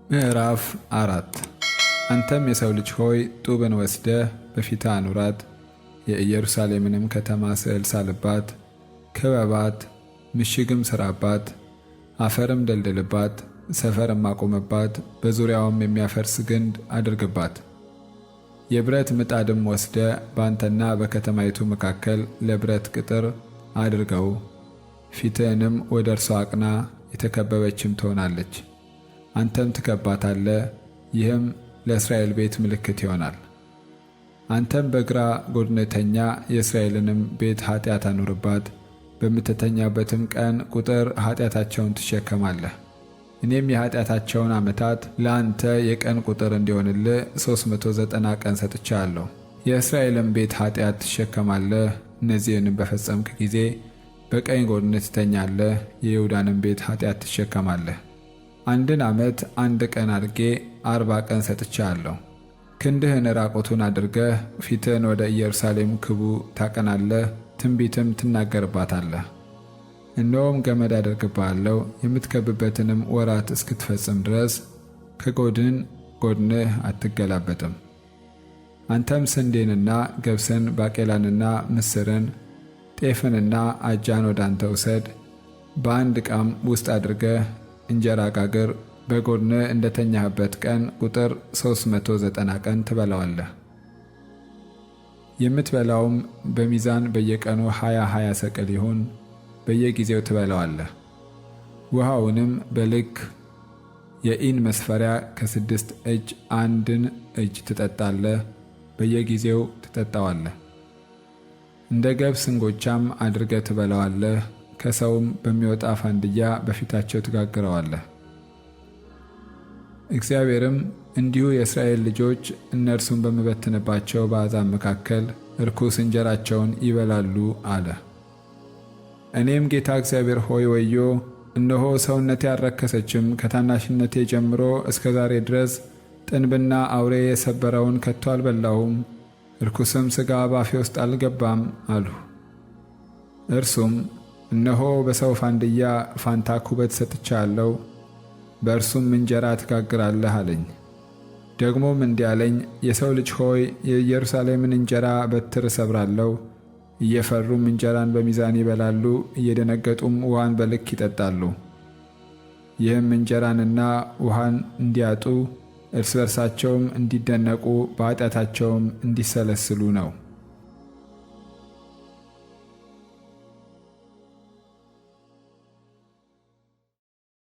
ምዕራፍ 4 አንተም የሰው ልጅ ሆይ ጡብን ወስደህ በፊትህ አኑራት፣ የኢየሩሳሌምንም ከተማ ስዕል ሳልባት፣ ክበባት፣ ምሽግም ሥራባት፣ አፈርም ደልድልባት፣ ሰፈርም አቁምባት፣ በዙሪያውም የሚያፈርስ ግንድ አድርግባት። የብረት ምጣድም ወስደህ በአንተና በከተማይቱ መካከል ለብረት ቅጥር አድርገው፣ ፊትህንም ወደ እርሷ አቅና፣ የተከበበችም ትሆናለች። አንተም ትከባታለህ፣ ይህም ለእስራኤል ቤት ምልክት ይሆናል። አንተም በግራ ጎድን ተኛ፣ የእስራኤልንም ቤት ኃጢአት አኑርባት። በምትተኛበትም ቀን ቁጥር ኃጢአታቸውን ትሸከማለህ። እኔም የኃጢአታቸውን ዓመታት ለአንተ የቀን ቁጥር እንዲሆንልህ 390 ቀን ሰጥቼሃለሁ። የእስራኤልን ቤት ኃጢአት ትሸከማለህ። እነዚህንም በፈጸምክ ጊዜ በቀኝ ጎድን ትተኛለህ፣ የይሁዳንም ቤት ኃጢአት ትሸከማለህ። አንድን ዓመት አንድ ቀን አድርጌ 40 ቀን ሰጥቼሃለሁ። ክንድህን ራቁቱን አድርገህ ፊትህን ወደ ኢየሩሳሌም ክቡ ታቀናለህ፣ ትንቢትም ትናገርባታለህ። እነሆም ገመድ አደርግብሃለሁ፣ የምትከብበትንም ወራት እስክትፈጽም ድረስ ከጎድን ጎድንህ አትገላበጥም። አንተም ስንዴንና ገብስን፣ ባቄላንና ምስርን፣ ጤፍንና አጃን ወደ አንተ ውሰድ። በአንድ ዕቃም ውስጥ አድርገህ እንጀራ ጋግር። በጎድንህ እንደተኛህበት ቀን ቁጥር 390 ቀን ትበላዋለህ። የምትበላውም በሚዛን በየቀኑ 20 ሰቅል ይሁን፣ በየጊዜው ትበላዋለህ። ውሃውንም በልክ የኢን መስፈሪያ ከ6 እጅ 1 እጅ ትጠጣለህ፣ በየጊዜው ትጠጣዋለህ። እንደ ገብስ እንጎቻም አድርገህ ትበላዋለህ። ከሰውም በሚወጣ ፋንድያ በፊታቸው ትጋግረዋለህ። እግዚአብሔርም እንዲሁ የእስራኤል ልጆች እነርሱን በምበትንባቸው በአሕዛብ መካከል ርኩስ እንጀራቸውን ይበላሉ አለ። እኔም ጌታ እግዚአብሔር ሆይ ወዮ! እነሆ ሰውነቴ አልረከሰችም፣ ከታናሽነቴ ጀምሮ እስከ ዛሬ ድረስ ጥንብና አውሬ የሰበረውን ከቶ አልበላሁም፣ ርኩስም ሥጋ ባፌ ውስጥ አልገባም አልሁ። እርሱም እነሆ በሰው ፋንድያ ፋንታ ኩበት ሰጥቼሃለሁ፣ በእርሱም እንጀራ ትጋግራለህ አለኝ። ደግሞም እንዲህ አለኝ፣ የሰው ልጅ ሆይ የኢየሩሳሌምን እንጀራ በትር እሰብራለሁ። እየፈሩም እንጀራን በሚዛን ይበላሉ፣ እየደነገጡም ውሃን በልክ ይጠጣሉ። ይህም እንጀራንና ውሃን እንዲያጡ እርስ በርሳቸውም እንዲደነቁ በኃጢአታቸውም እንዲሰለስሉ ነው።